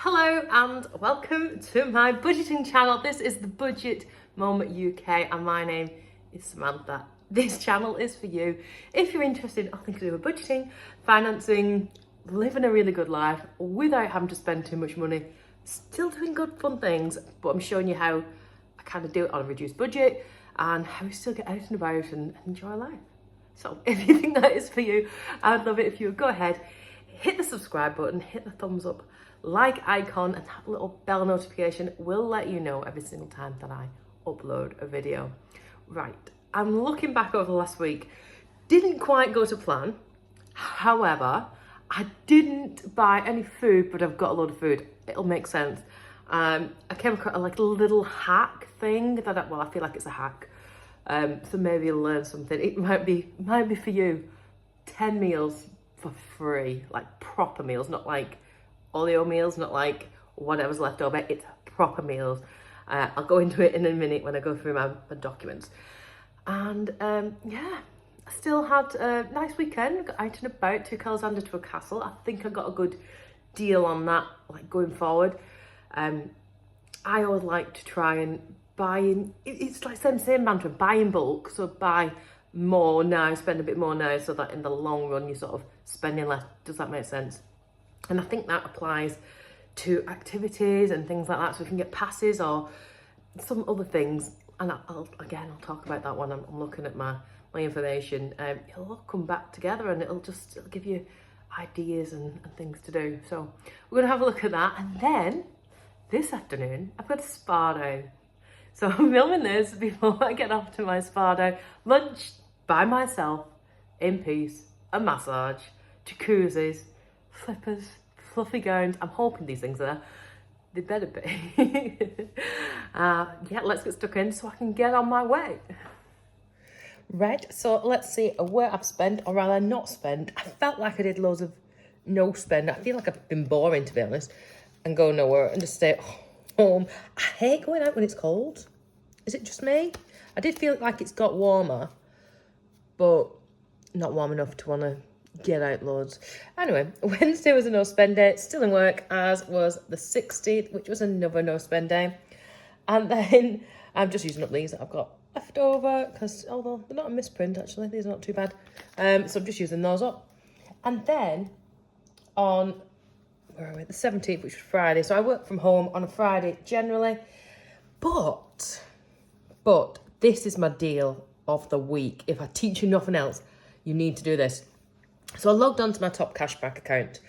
Hello and welcome to my budgeting channel. This is the Budget Mum UK and my name is Samantha. This channel is for you if you're interested in anything to do with budgeting, financing, living a really good life without having to spend too much money, still doing good fun things, but I'm showing you how I kind of do it on a reduced budget and how we still get out and about and enjoy life. So if you think that is for you, I'd love it if you would go ahead, hit the subscribe button, hit the thumbs up, like icon, and that little bell notification will let you know every single time that I upload a video. Right, I'm looking back over the last week. Didn't quite go to plan. However, I didn't buy any food, but I've got a lot of food. It'll make sense. I came across like a little hack thing that I feel like it's a hack. So maybe you'll learn something. It might be for you. 10 meals for free, like proper meals, not like Oleo meals, not like whatever's left over. It's proper meals. I'll go into it in a minute when I go through my documents. And yeah, I still had a nice weekend. Got out and about, took Alexander to a castle. I think I got a good deal on that, like going forward. I always like to try and buy in, it's like same mantra, buy in bulk. So buy more now, spend a bit more now, so that in the long run you're sort of spending less. Does that make sense? And I think that applies to activities and things like that. So we can get passes or some other things. And I'll talk about that when I'm looking at my information. It'll all come back together and it'll give you ideas and things to do. So we're gonna have a look at that. And then this afternoon, I've got a spa day. So I'm filming this before I get off to my spa day. Lunch by myself, in peace, a massage, jacuzzis, flippers, fluffy gowns. I'm hoping these things are. They better be. Yeah, let's get stuck in so I can get on my way. Right, so let's see where I've spent, or rather not spent. I felt like I did loads of no spend. I feel like I've been boring, to be honest, and go nowhere and just stay at home. I hate going out when it's cold. Is it just me? I did feel like it's got warmer, but not warm enough to want to get out loads. Anyway, Wednesday was a no spend day, still in work, as was the 16th, which was another no spend day. And then I'm just using up these that I've got left over, because although they're not a misprint actually, these are not too bad. So I'm just using those up. And then on, where are we? The 17th, which was Friday. So I work from home on a Friday generally, but this is my deal of the week. If I teach you nothing else, you need to do this. So I logged onto my TopCashBack account,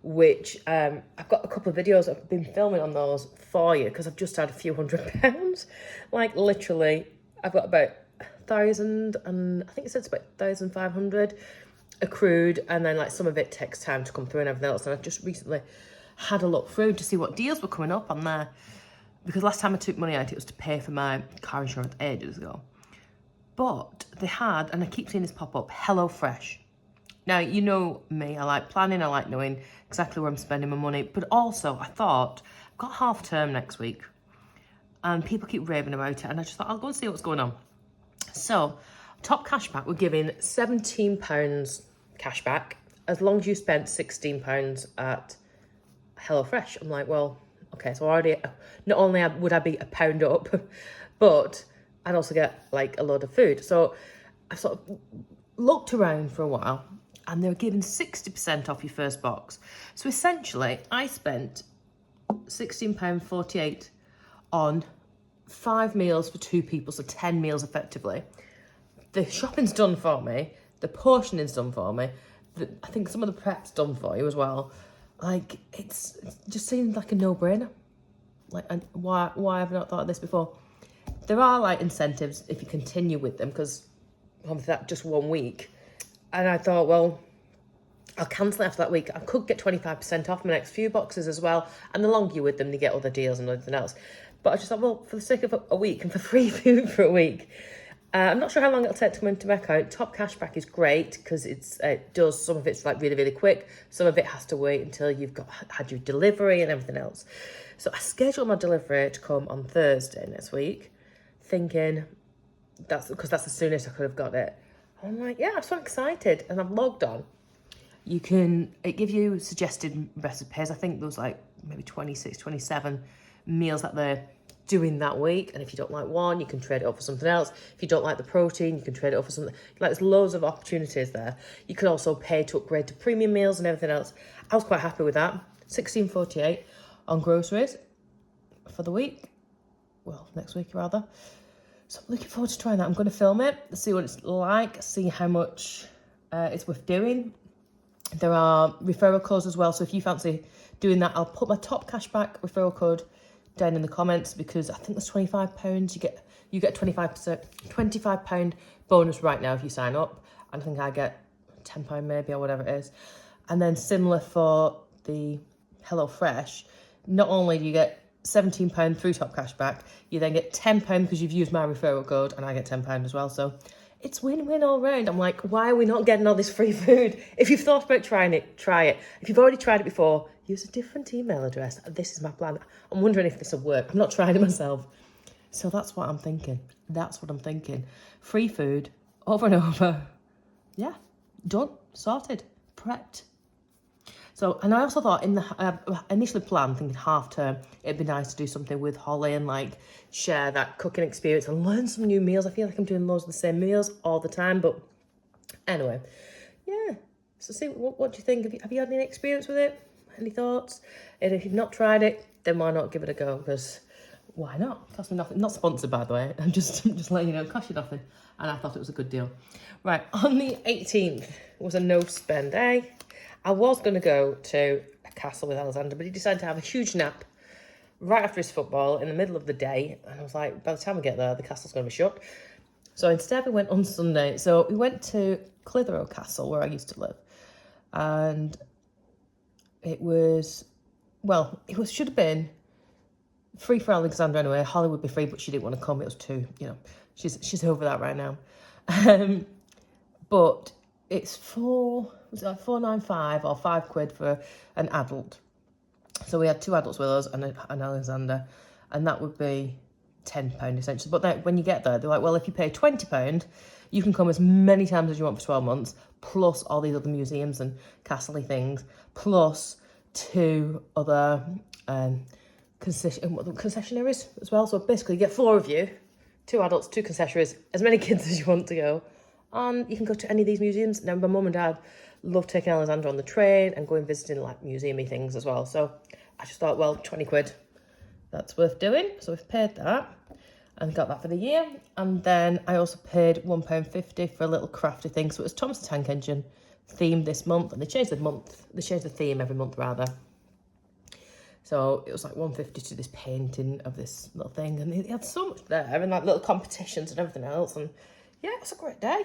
which I've got a couple of videos I've been filming on those for you, because I've just had a few £100. Like literally, I've got about 1,000, and I think it says about 1,500 accrued, and then like some of it takes time to come through and everything else. And I've just recently had a look through to see what deals were coming up on there, because last time I took money out, it was to pay for my car insurance ages ago. But they had, and I keep seeing this pop up, HelloFresh. Now, you know me, I like planning, I like knowing exactly where I'm spending my money, but also I thought, I've got half term next week, and people keep raving about it, and I just thought, I'll go and see what's going on. So, TopCashBack, we're giving £17 cash back, as long as you spent £16 at HelloFresh. I'm like, well, okay, so already, not only would I be a pound up, but I'd also get like a load of food. So I sort of looked around for a while, and they were giving 60% off your first box. So essentially, I spent £16.48 on 5 meals for 2 people, so 10 meals effectively. The shopping's done for me, the portioning's done for me, I think some of the prep's done for you as well. Like, it just seems like a no-brainer. Like, and why have I not thought of this before? There are like incentives if you continue with them, because obviously that's just 1 week. And I thought, well, I'll cancel it after that week. I could get 25% off my next few boxes as well. And the longer you're with them, they get other deals and everything else. But I just thought, well, for the sake of a week and for free food for a week, I'm not sure how long it'll take to come into my account. TopCashBack is great because it does, some of it's like really, really quick. Some of it has to wait until you've had your delivery and everything else. So I scheduled my delivery to come on Thursday next week, thinking that's the soonest I could have got it. And I'm like, yeah, I'm so excited. And I've logged on. It gives you suggested recipes. I think there's like maybe 26, 27 meals that they're doing that week. And if you don't like one, you can trade it up for something else. If you don't like the protein, you can trade it up for something. Like, there's loads of opportunities there. You could also pay to upgrade to premium meals and everything else. I was quite happy with that. $16.48 on groceries for the week. Well, next week rather. So I'm looking forward to trying that. I'm going to film it, see what it's like, see how much it's worth doing. There are referral codes as well. So if you fancy doing that, I'll put my TopCashBack referral code down in the comments, because I think there's £25. You get 25% bonus right now if you sign up. And I think I get £10 maybe, or whatever it is. And then similar for the HelloFresh, not only do you get £17 through TopCashBack, you then get £10 because you've used my referral code, and I get £10 as well. So it's win-win all round. I'm like, why are we not getting all this free food? If you've thought about trying it, try it. If you've already tried it before, use a different email address. This is my plan. I'm wondering if this will work. I'm not trying it myself. So that's what I'm thinking. That's what I'm thinking. Free food over and over. Yeah, done, sorted, prepped. So, and I also thought in the initially planned, thinking half term, it'd be nice to do something with Holly and like share that cooking experience and learn some new meals. I feel like I'm doing loads of the same meals all the time, but anyway, yeah. So see, what do you think? Have you had any experience with it? Any thoughts? And if you've not tried it, then why not give it a go? Because why not? Cost me nothing. Not sponsored, by the way. I'm just letting you know, cost you nothing. And I thought it was a good deal. Right, on the 18th was a no spend day. I was going to go to a castle with Alexander, but he decided to have a huge nap right after his football in the middle of the day. And I was like, by the time we get there, the castle's going to be shut. So instead we went on Sunday. So we went to Clitheroe Castle, where I used to live. And it was, well, should have been free for Alexander anyway. Holly would be free, but she didn't want to come. It was too, she's over that right now. But it's was it like £4.95 or £5 for an adult. So we had 2 adults with us and Alexander, and that would be £10 essentially. But then when you get there, they're like, well, if you pay £20, you can come as many times as you want for 12 months, plus all these other museums and castle-y things, plus 2 other concessionaries as well. So basically you get 4 of you, 2 adults, 2 concessionaries, as many kids as you want to go. And you can go to any of these museums. Now, my mum and dad love taking Alexander on the train and going visiting like museum-y things as well. So I just thought, well, £20, that's worth doing. So we've paid that and got that for the year. And then I also paid £1.50 for a little crafty thing. So it was Thomas the Tank Engine themed this month, and they changed the theme every month rather. So it was like £1.50 to this painting of this little thing, and they had so much there, and like little competitions and everything else. And yeah, it was a great day.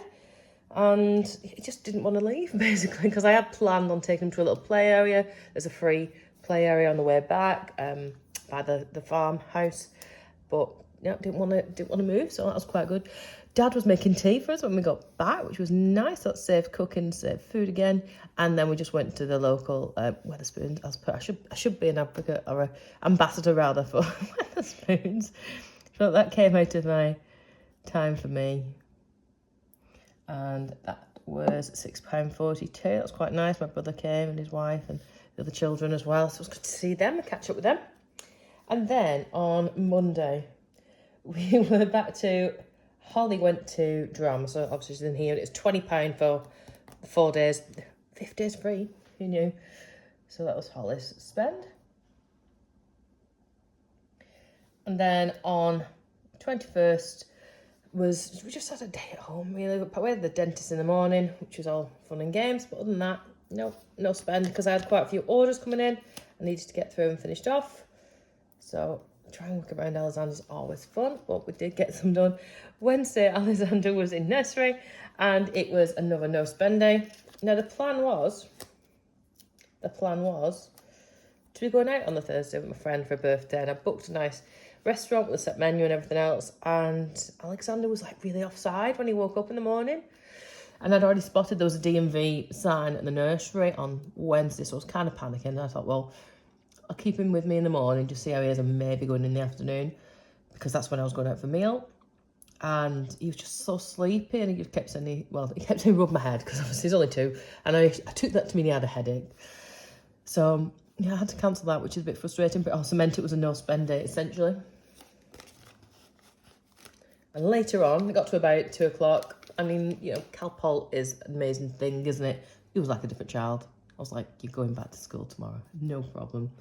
And he just didn't want to leave, basically, because I had planned on taking him to a little play area. There's a free play area on the way back by the farmhouse. But yeah, didn't want to move, so that was quite good. Dad was making tea for us when we got back, which was nice. That saved cooking, saved food again. And then we just went to the local Wetherspoons. I should be an advocate, or an ambassador rather, for Wetherspoons. But that came out of my time for me. And that was £6.42. That was quite nice. My brother came and his wife and the other children as well. So it was good to see them and catch up with them. And then on Monday, we were back to... Holly went to drama, so obviously she's in here. It's £20 for 4 days. 5 days free. Who knew? So that was Holly's spend. And then on 21st... we just had a day at home, really. We had the dentist in the morning, which was all fun and games. But other than that, no spend, because I had quite a few orders coming in. I needed to get through and finished off. So trying to look around Alexander's always fun, but we did get some done. Wednesday, Alexander was in nursery, and it was another no spend day. Now the plan was to be going out on the Thursday with my friend for a birthday, and I booked a nice restaurant with a set menu and everything else. And Alexander was like really offside when he woke up in the morning, and I'd already spotted there was a DMV sign at the nursery on Wednesday, so I was kind of panicking. And I thought, well, I'll keep him with me in the morning, just see how he is, and maybe going in the afternoon, because that's when I was going out for a meal. And he was just so sleepy, and he just kept saying, he kept saying rub my head, because obviously he's only 2, and I took that to mean he had a headache. So yeah, I had to cancel that, which is a bit frustrating, but also meant it was a no-spend day, essentially. And later on, it got to about 2 o'clock. I mean, you know, Calpol is an amazing thing, isn't it? It was like a different child. I was like, you're going back to school tomorrow. No problem.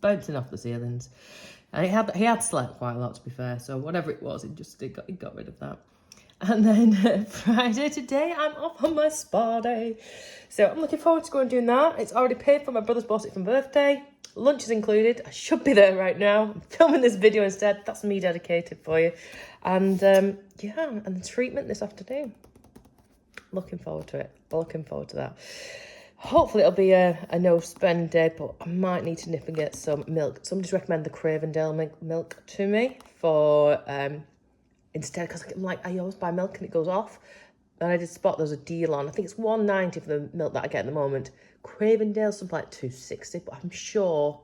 Bouncing off the ceilings. And he had slept quite a lot, to be fair. So whatever it was, it got rid of that. And then Friday today, I'm off on my spa day. So I'm looking forward to going and doing that. It's already paid for. My brother's bought it for my birthday. Lunch is included. I should be there right now. I'm filming this video instead. That's me dedicated for you. And yeah, and the treatment this afternoon. Looking forward to it. Looking forward to that. Hopefully it'll be a no-spend day, but I might need to nip and get some milk. Somebody's recommended the Cravendale milk to me for instead, because I'm like, I always buy milk and it goes off. And I did spot there's a deal on. I think it's $1.90 for the milk that I get at the moment. Cravendale something like $2.60, but I'm sure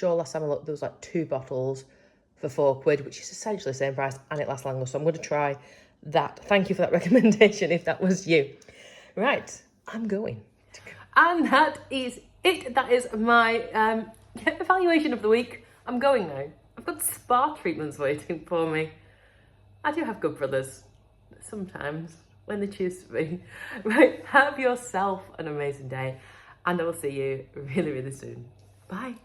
last time I looked there was like 2 bottles for £4, which is essentially the same price, and it lasts longer. So I'm going to try that. Thank you for that recommendation if that was you. Right, I'm going. And that is it. That is my evaluation of the week. I'm going now. I've got spa treatments waiting for me. I do have good brothers sometimes when they choose to be. Right, have yourself an amazing day, and I will see you really, really soon. Bye.